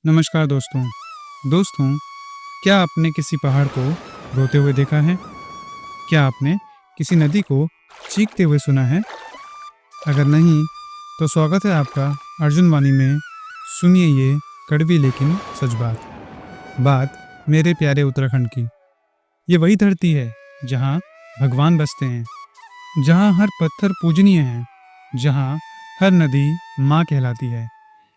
नमस्कार दोस्तों, क्या आपने किसी पहाड़ को रोते हुए देखा है? क्या आपने किसी नदी को चीखते हुए सुना है? अगर नहीं, तो स्वागत है आपका अर्जुन वाणी में। सुनिए ये कड़वी लेकिन सच बात मेरे प्यारे उत्तराखंड की। ये वही धरती है जहाँ भगवान बसते हैं, जहाँ हर पत्थर पूजनीय है, जहाँ हर नदी माँ कहलाती है।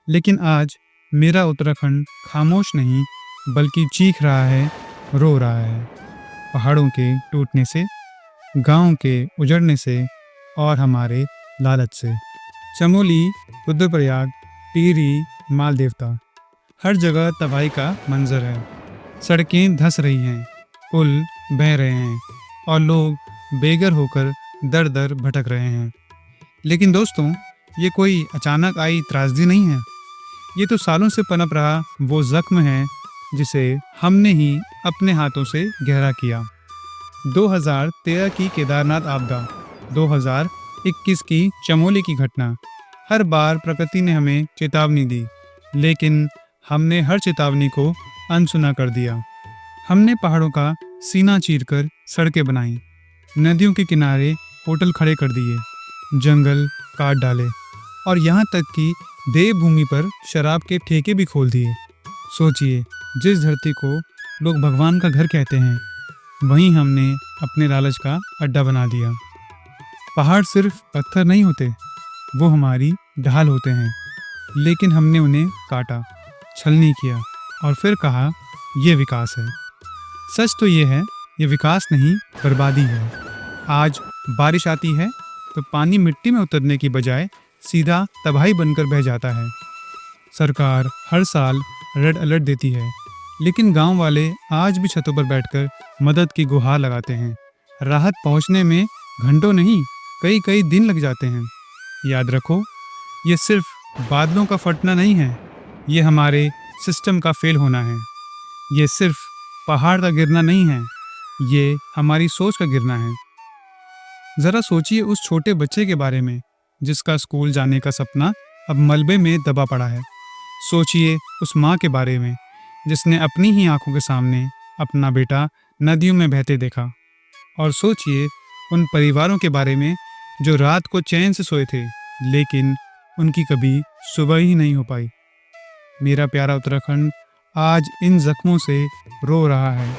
लेकिन आज मेरा उत्तराखंड खामोश नहीं, बल्कि चीख रहा है, रो रहा है। पहाड़ों के टूटने से, गांव के उजड़ने से और हमारे लालच से। चमोली, रुद्रप्रयाग, टिहरी, मालदेवता, हर जगह तबाही का मंजर है। सड़कें धंस रही हैं, पुल बह रहे हैं और लोग बेघर होकर दर दर भटक रहे हैं। लेकिन दोस्तों, ये कोई अचानक आई त्रासदी नहीं है। ये तो सालों से पनप रहा वो जख्म है जिसे हमने ही अपने हाथों से गहरा किया। 2013 की केदारनाथ आपदा, 2021 की चमोली की घटना, हर बार प्रकृति ने हमें चेतावनी दी, लेकिन हमने हर चेतावनी को अनसुना कर दिया। हमने पहाड़ों का सीना चीरकर सड़कें बनाई, नदियों के किनारे होटल खड़े कर दिए, जंगल काट डाले और यहाँ तक कि देवभूमि पर शराब के ठेके भी खोल दिए। सोचिए, जिस धरती को लोग भगवान का घर कहते हैं, वहीं हमने अपने लालच का अड्डा बना दिया। पहाड़ सिर्फ पत्थर नहीं होते, वो हमारी ढाल होते हैं, लेकिन हमने उन्हें काटा, छलनी किया और फिर कहा ये विकास है। सच तो ये है, ये विकास नहीं, बर्बादी है। आज बारिश आती है तो पानी मिट्टी में उतरने की बजाय सीधा तबाही बनकर बह जाता है। सरकार हर साल रेड अलर्ट देती है, लेकिन गांव वाले आज भी छतों पर बैठकर मदद की गुहार लगाते हैं। राहत पहुंचने में घंटों नहीं, कई कई दिन लग जाते हैं। याद रखो, ये सिर्फ बादलों का फटना नहीं है, ये हमारे सिस्टम का फेल होना है। ये सिर्फ पहाड़ का गिरना नहीं है, ये हमारी सोच का गिरना है। ज़रा सोचिए उस छोटे बच्चे के बारे में जिसका स्कूल जाने का सपना अब मलबे में दबा पड़ा है। सोचिए उस माँ के बारे में जिसने अपनी ही आंखों के सामने अपना बेटा नदियों में बहते देखा। और सोचिए उन परिवारों के बारे में जो रात को चैन से सोए थे, लेकिन उनकी कभी सुबह ही नहीं हो पाई। मेरा प्यारा उत्तराखंड आज इन जख्मों से रो रहा है,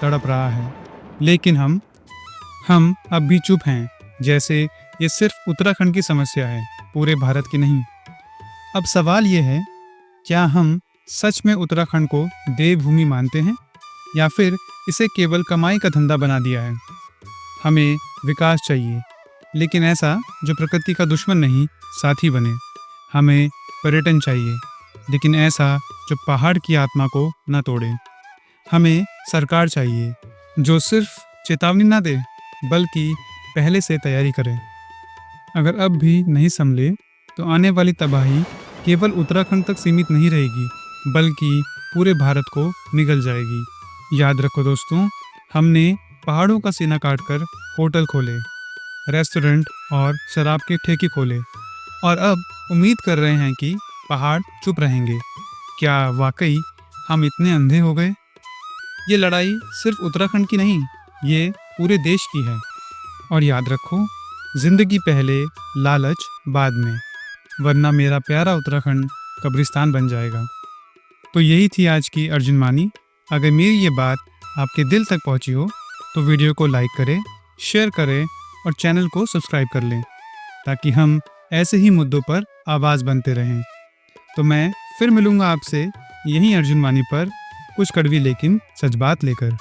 तड़प रहा है, लेकिन हम अब भी चुप हैं, जैसे ये सिर्फ उत्तराखंड की समस्या है, पूरे भारत की नहीं। अब सवाल ये है, क्या हम सच में उत्तराखंड को देवभूमि मानते हैं या फिर इसे केवल कमाई का धंधा बना दिया है? हमें विकास चाहिए, लेकिन ऐसा जो प्रकृति का दुश्मन नहीं, साथी बने। हमें पर्यटन चाहिए, लेकिन ऐसा जो पहाड़ की आत्मा को न तोड़े। हमें सरकार चाहिए जो सिर्फ चेतावनी ना दे, बल्कि पहले से तैयारी करें। अगर अब भी नहीं संभले तो आने वाली तबाही केवल उत्तराखंड तक सीमित नहीं रहेगी, बल्कि पूरे भारत को निगल जाएगी। याद रखो दोस्तों, हमने पहाड़ों का सीना काटकर होटल खोले, रेस्टोरेंट और शराब के ठेके खोले और अब उम्मीद कर रहे हैं कि पहाड़ चुप रहेंगे। क्या वाकई हम इतने अंधे हो गए? ये लड़ाई सिर्फ उत्तराखंड की नहीं, ये पूरे देश की है। और याद रखो, जिंदगी पहले, लालच बाद में, वरना मेरा प्यारा उत्तराखंड कब्रिस्तान बन जाएगा। तो यही थी आज की अर्जुन वाणी। अगर मेरी ये बात आपके दिल तक पहुंची हो तो वीडियो को लाइक करें, शेयर करें और चैनल को सब्सक्राइब कर लें, ताकि हम ऐसे ही मुद्दों पर आवाज़ बनते रहें। तो मैं फिर मिलूँगा आपसे यहीं अर्जुन वाणी पर, कुछ कड़वी लेकिन सच बात लेकर।